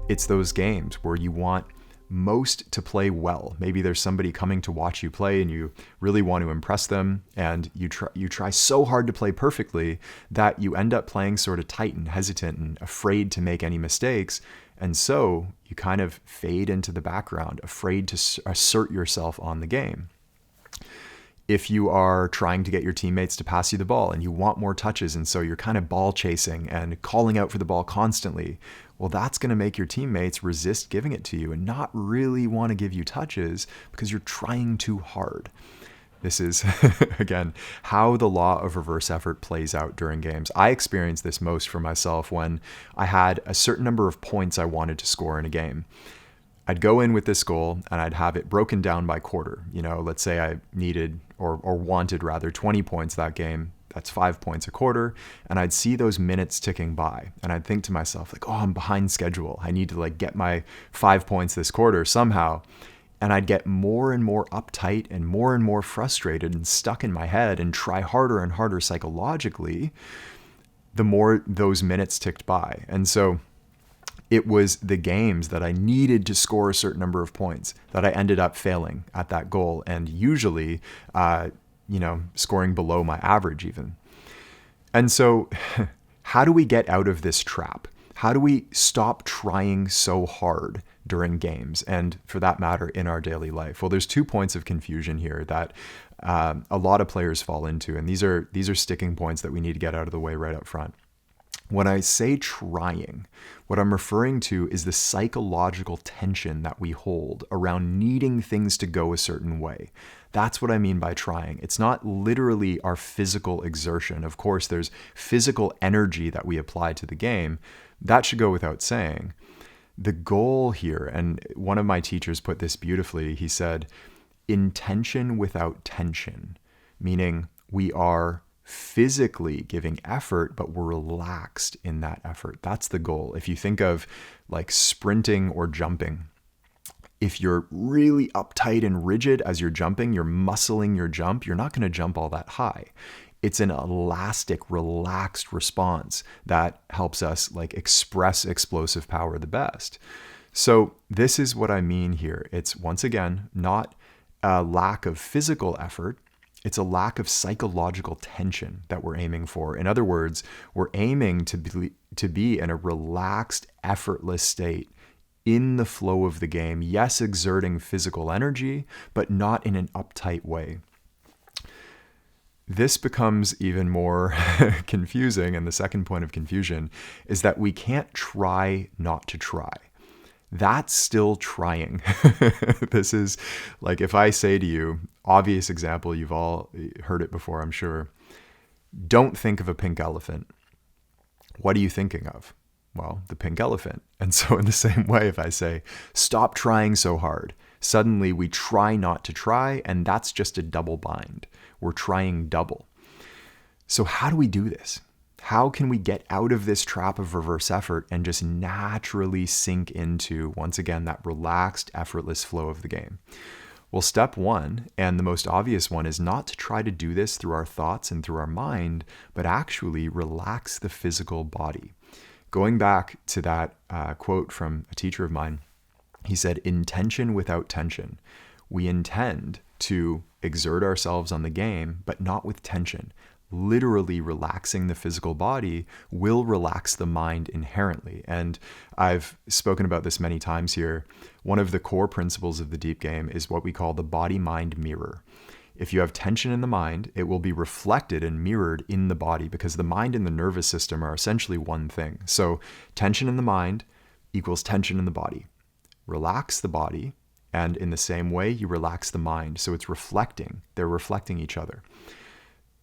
It's those games where you want most to play well. Maybe there's somebody coming to watch you play and you really want to impress them, and you try so hard to play perfectly that you end up playing sort of tight and hesitant and afraid to make any mistakes. And so you kind of fade into the background, afraid to assert yourself on the game. If you are trying to get your teammates to pass you the ball and you want more touches, and so you're kind of ball chasing and calling out for the ball constantly, well, that's going to make your teammates resist giving it to you and not really want to give you touches because you're trying too hard. This is, again, how the law of reverse effort plays out during games. I experienced this most for myself when I had a certain number of points I wanted to score in a game. I'd go in with this goal and I'd have it broken down by quarter. Let's say I needed or wanted rather 20 points that game. That's 5 points a quarter. And I'd see those minutes ticking by and I'd think to myself like, oh, I'm behind schedule. I need to get my 5 points this quarter somehow. And I'd get more and more uptight and more frustrated and stuck in my head and try harder and harder psychologically the more those minutes ticked by. And so it was the games that I needed to score a certain number of points that I ended up failing at that goal, and usually, scoring below my average even. And so how do we get out of this trap? How do we stop trying so hard during games, and for that matter, in our daily life? Well, there's 2 points of confusion here that a lot of players fall into, and these are sticking points that we need to get out of the way right up front. When I say trying, what I'm referring to is the psychological tension that we hold around needing things to go a certain way. That's what I mean by trying. It's not literally our physical exertion. Of course, there's physical energy that we apply to the game. That should go without saying. The goal here, and one of my teachers put this beautifully, he said, intention without tension, meaning we are physically giving effort, but we're relaxed in that effort. That's the goal. If you think of sprinting or jumping, if you're really uptight and rigid as you're jumping, you're muscling your jump, you're not going to jump all that high. It's an elastic, relaxed response that helps us express explosive power the best. So this is what I mean here. It's, once again, not a lack of physical effort. It's a lack of psychological tension that we're aiming for. In other words, we're aiming to be in a relaxed, effortless state in the flow of the game. Yes, exerting physical energy, but not in an uptight way. This becomes even more confusing, and the second point of confusion is that we can't try not to try. That's still trying. This is if I say to you, obvious example, you've all heard it before, I'm sure. Don't think of a pink elephant. What are you thinking of? Well, the pink elephant. And so in the same way, if I say, stop trying so hard, suddenly we try not to try, and that's just a double bind. We're trying double. So how do we do this? How can we get out of this trap of reverse effort and just naturally sink into, once again, that relaxed, effortless flow of the game? Well, step one, and the most obvious one, is not to try to do this through our thoughts and through our mind, but actually relax the physical body. Going back to that quote from a teacher of mine, he said, intention without tension. We intend to exert ourselves on the game, but not with tension. Literally relaxing the physical body will relax the mind inherently. And I've spoken about this many times here. One of the core principles of the deep game is what we call the body-mind mirror. If you have tension in the mind, it will be reflected and mirrored in the body, because the mind and the nervous system are essentially one thing. So tension in the mind equals tension in the body. Relax the body, and in the same way, you relax the mind. So it's reflecting. They're reflecting each other.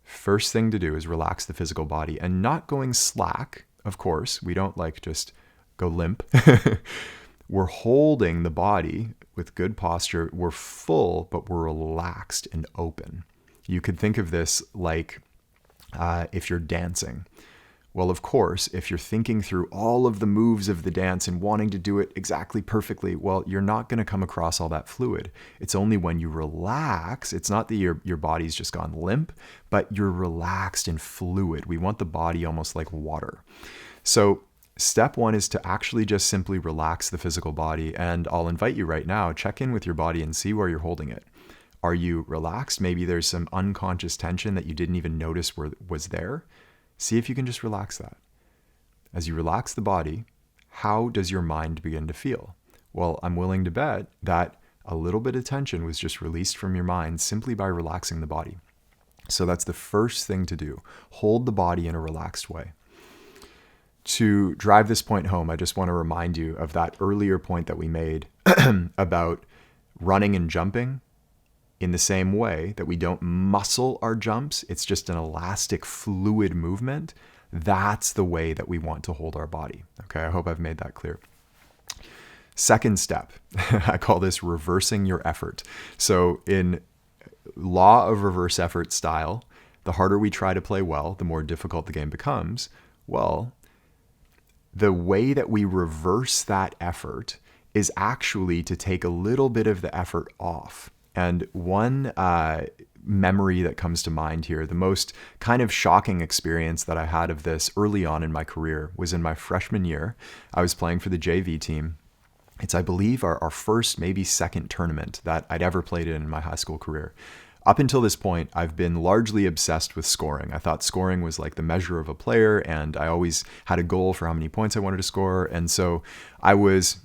First thing to do is relax the physical body, and not going slack. Of course, we don't just go limp. We're holding the body with good posture. We're full, but we're relaxed and open. You could think of this if you're dancing. Well, of course, if you're thinking through all of the moves of the dance and wanting to do it exactly perfectly, well, you're not going to come across all that fluid. It's only when you relax. It's not that your body's just gone limp, but you're relaxed and fluid. We want the body almost like water. So Step one is to actually just simply relax the physical body. And I'll invite you right now, check in with your body and see where you're holding it. Are you relaxed? Maybe there's some unconscious tension that you didn't even notice was there. See if you can just relax that. As you relax the body, how does your mind begin to feel? Well, I'm willing to bet that a little bit of tension was just released from your mind simply by relaxing the body. So that's the first thing to do. Hold the body in a relaxed way. To drive this point home, I just want to remind you of that earlier point that we made about running and jumping. In the same way that we don't muscle our jumps, it's just an elastic fluid movement. That's the way that we want to hold our body. Okay, I hope I've made that clear. Second step, I call this reversing your effort. So in law of reverse effort style, the harder we try to play well, the more difficult the game becomes. Well, the way that we reverse that effort is actually to take a little bit of the effort off. And one memory that comes to mind here, the most kind of shocking experience that I had of this early on in my career was in my freshman year. I was playing for the JV team. It's, I believe, our first, maybe second tournament that I'd ever played in my high school career. Up until this point, I've been largely obsessed with scoring. I thought scoring was like the measure of a player, and I always had a goal for how many points I wanted to score. And so I was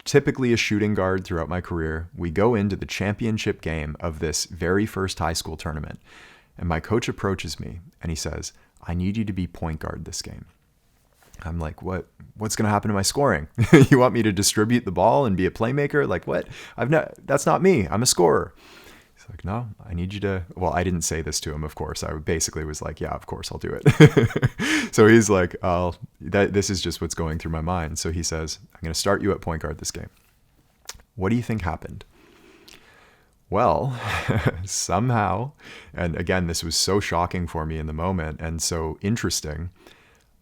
typically a shooting guard throughout my career. We go into the championship game of this very first high school tournament, and my coach approaches me and he says, "I need you to be point guard this game." I'm like, what's going to happen to my scoring? You want me to distribute the ball and be a playmaker? Like, what? That's not me. I'm a scorer. He's like, "No, I need you to," well, I didn't say this to him, of course. I basically was like, "Yeah, of course I'll do it." So he's like, this is just what's going through my mind. So he says, "I'm going to start you at point guard this game." What do you think happened? Well, somehow, and again, this was so shocking for me in the moment and so interesting,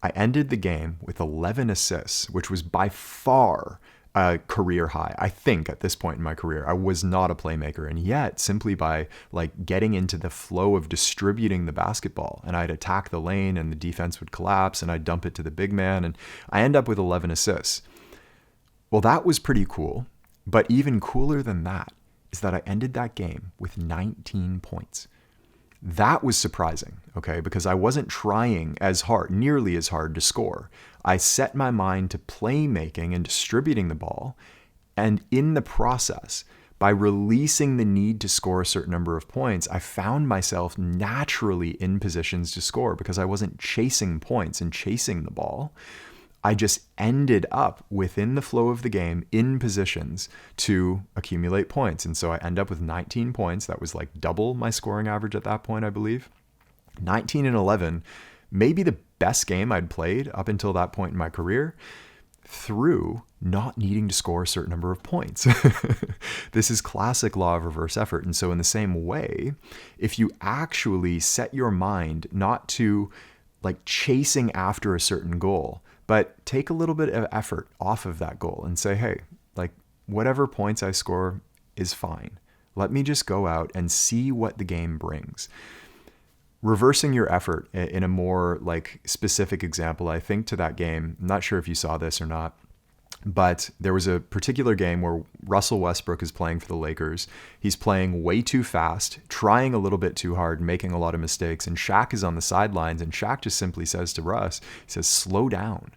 I ended the game with 11 assists, which was by far a career high. I think at this point in my career, I was not a playmaker. And yet, simply by like getting into the flow of distributing the basketball, and I'd attack the lane and the defense would collapse and I'd dump it to the big man, and I end up with 11 assists. Well, that was pretty cool. But even cooler than that is that I ended that game with 19 points. That was surprising, okay, because I wasn't trying nearly as hard to score. I set my mind to playmaking and distributing the ball, and in the process, by releasing the need to score a certain number of points, I found myself naturally in positions to score because I wasn't chasing points and chasing the ball. I just ended up within the flow of the game in positions to accumulate points. And so I end up with 19 points. That was like double my scoring average at that point, I believe. 19 and 11, maybe the best game I'd played up until that point in my career, through not needing to score a certain number of points. This is classic law of reverse effort. And so in the same way, if you actually set your mind not to like chasing after a certain goal, but take a little bit of effort off of that goal and say, hey, like whatever points I score is fine. Let me just go out and see what the game brings. Reversing your effort in a more like specific example, I think to that game, I'm not sure if you saw this or not, but there was a particular game where Russell Westbrook is playing for the Lakers. He's playing way too fast, trying a little bit too hard, making a lot of mistakes. And Shaq is on the sidelines, and Shaq just simply says to Russ, he says, slow down,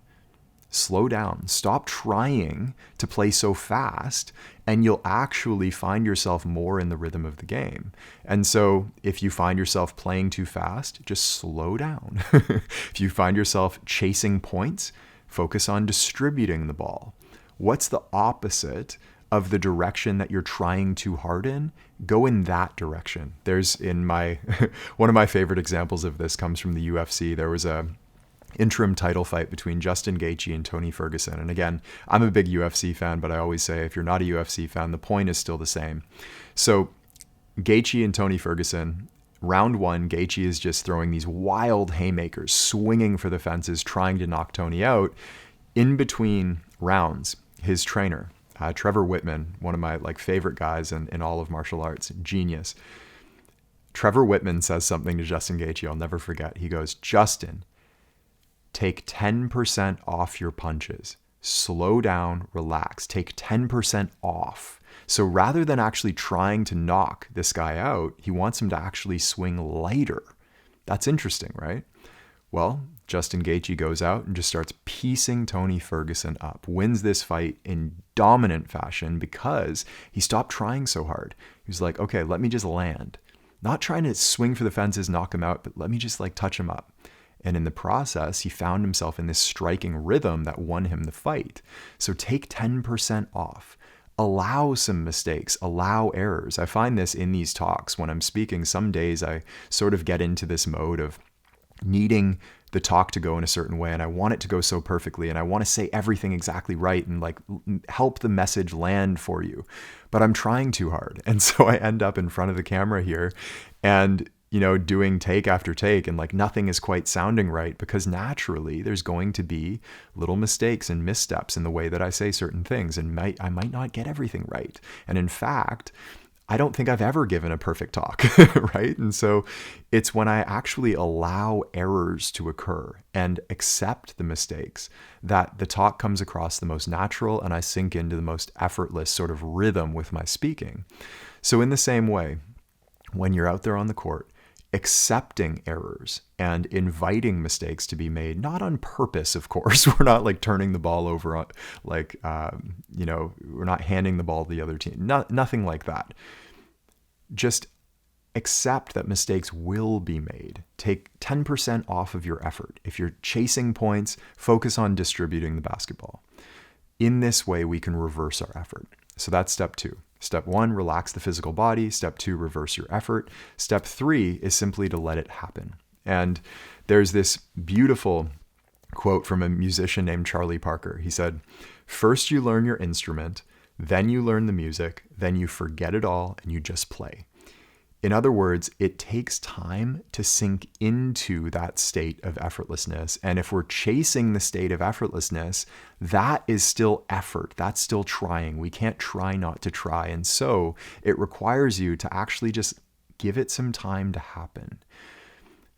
stop trying to play so fast, and you'll actually find yourself more in the rhythm of the game. And so if you find yourself playing too fast, just slow down. If you find yourself chasing points, focus on distributing the ball. What's the opposite of the direction that you're trying too hard in? Go in that direction. There's one of my favorite examples of this comes from the UFC. There was a interim title fight between Justin Gaethje and Tony Ferguson. And again, I'm a big UFC fan, but I always say if you're not a UFC fan, the point is still the same. So Gaethje and Tony Ferguson, round one, Gaethje is just throwing these wild haymakers, swinging for the fences, trying to knock Tony out. In between rounds, his trainer, Trevor Whitman, one of my favorite guys in all of martial arts, genius. Trevor Whitman says something to Justin Gaethje I'll never forget. He goes, "Justin, Take 10% off your punches. Slow down, relax. Take 10% off. So rather than actually trying to knock this guy out, he wants him to actually swing lighter. That's interesting, right? Well, Justin Gaethje goes out and just starts piecing Tony Ferguson up, wins this fight in dominant fashion because he stopped trying so hard. He was like, okay, let me just land. Not trying to swing for the fences, knock him out, but let me just like touch him up. And in the process, he found himself in this striking rhythm that won him the fight. So take 10% off. Allow some mistakes, allow errors. I find this in these talks when I'm speaking. Some days I sort of get into this mode of needing the talk to go in a certain way, and I want it to go so perfectly, and I want to say everything exactly right and like help the message land for you. But I'm trying too hard. And so I end up in front of the camera here and doing take after take, and like nothing is quite sounding right because naturally there's going to be little mistakes and missteps in the way that I say certain things, and I might not get everything right. And in fact, I don't think I've ever given a perfect talk, right? And so it's when I actually allow errors to occur and accept the mistakes that the talk comes across the most natural, and I sink into the most effortless sort of rhythm with my speaking. So in the same way, when you're out there on the court, accepting errors and inviting mistakes to be made, not on purpose, of course. We're not like turning the ball over, we're not handing the ball to the other team. Nothing like that. Just accept that mistakes will be made. Take 10% off of your effort. If you're chasing points, focus on distributing the basketball. In this way, we can reverse our effort. So that's step 2. Step 1, relax the physical body. Step 2, reverse your effort. Step 3 is simply to let it happen. And there's this beautiful quote from a musician named Charlie Parker. He said, "First you learn your instrument, then you learn the music, then you forget it all and you just play." In other words, it takes time to sink into that state of effortlessness. And if we're chasing the state of effortlessness, that is still effort. That's still trying. We can't try not to try. And so it requires you to actually just give it some time to happen.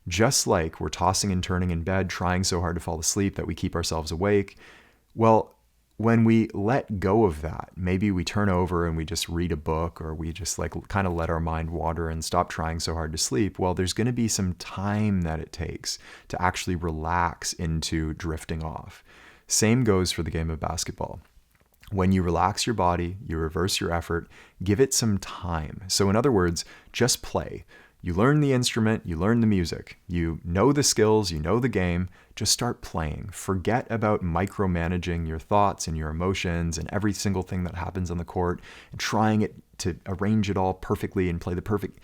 Just like we're tossing and turning in bed, trying so hard to fall asleep that we keep ourselves awake. Well, when we let go of that, maybe we turn over and we just read a book, or we just like kind of let our mind wander and stop trying so hard to sleep. Well, there's going to be some time that it takes to actually relax into drifting off. Same goes for the game of basketball. When you relax your body, you reverse your effort, give it some time. So in other words, just play. You learn the instrument, you learn the music, you know the skills, you know the game, just start playing. Forget about micromanaging your thoughts and your emotions and every single thing that happens on the court and trying it to arrange it all perfectly and play the perfect.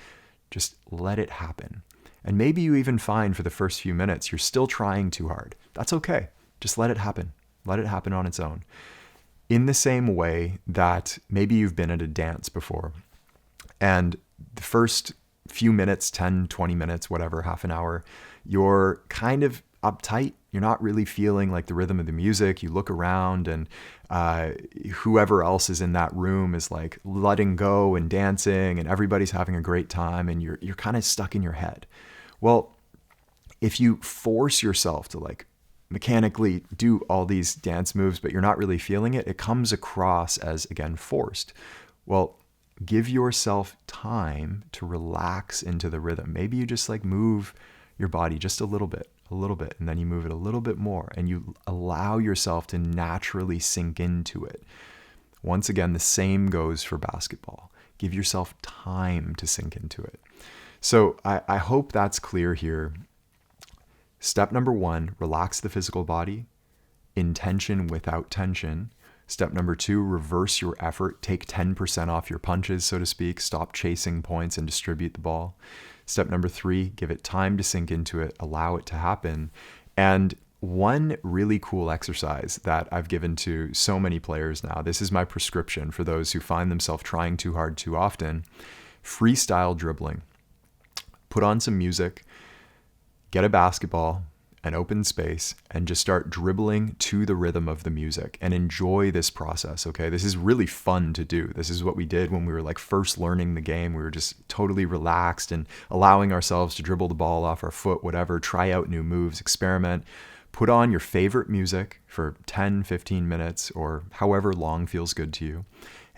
Just let it happen. And maybe you even find for the first few minutes you're still trying too hard. That's okay. Just let it happen. Let it happen on its own. In the same way that maybe you've been at a dance before, and the first few minutes, 10, 20 minutes, whatever, half an hour, you're kind of uptight. You're not really feeling like the rhythm of the music. You look around and whoever else is in that room is like letting go and dancing and everybody's having a great time and you're kind of stuck in your head. Well, if you force yourself to like mechanically do all these dance moves, but you're not really feeling it, it comes across as, again, forced. Well, give yourself time to relax into the rhythm. Maybe you just like move your body just a little bit, and then you move it a little bit more, and you allow yourself to naturally sink into it. Once again, the same goes for basketball. Give yourself time to sink into it. So I hope that's clear here. Step number 1, relax the physical body. Intention without tension. Step number 2, reverse your effort. Take 10% off your punches, so to speak. Stop chasing points and distribute the ball. Step number 3, give it time to sink into it. Allow it to happen. And one really cool exercise that I've given to so many players now, this is my prescription for those who find themselves trying too hard too often, freestyle dribbling. Put on some music, get a basketball, an open space, and just start dribbling to the rhythm of the music and enjoy this process. Okay. This is really fun to do. This is what we did when we were like first learning the game. We were just totally relaxed and allowing ourselves to dribble the ball off our foot, whatever, try out new moves, experiment. Put on your favorite music for 10, 15 minutes or however long feels good to you,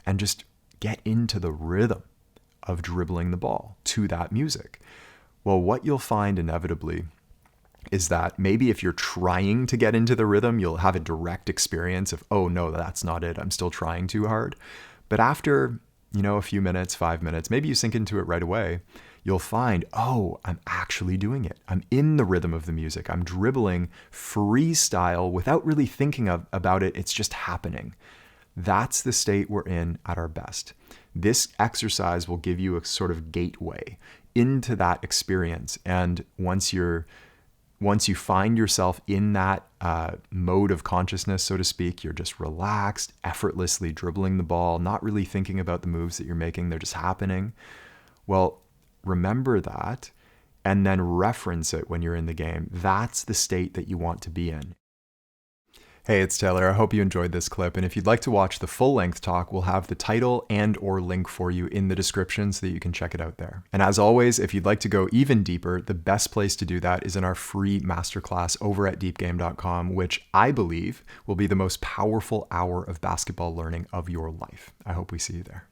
and just get into the rhythm of dribbling the ball to that music. Well, what you'll find inevitably is that maybe if you're trying to get into the rhythm, you'll have a direct experience of, oh no, that's not it. I'm still trying too hard. But after, a few minutes, 5 minutes, maybe you sink into it right away, you'll find, oh, I'm actually doing it. I'm in the rhythm of the music. I'm dribbling freestyle without really thinking about it. It's just happening. That's the state we're in at our best. This exercise will give you a sort of gateway into that experience. And once you find yourself in that mode of consciousness, so to speak, you're just relaxed, effortlessly dribbling the ball, not really thinking about the moves that you're making. They're just happening. Well, remember that and then reference it when you're in the game. That's the state that you want to be in. Hey, it's Taylor. I hope you enjoyed this clip. And if you'd like to watch the full-length talk, we'll have the title and or link for you in the description so that you can check it out there. And as always, if you'd like to go even deeper, the best place to do that is in our free masterclass over at deepgame.com, which I believe will be the most powerful hour of basketball learning of your life. I hope we see you there.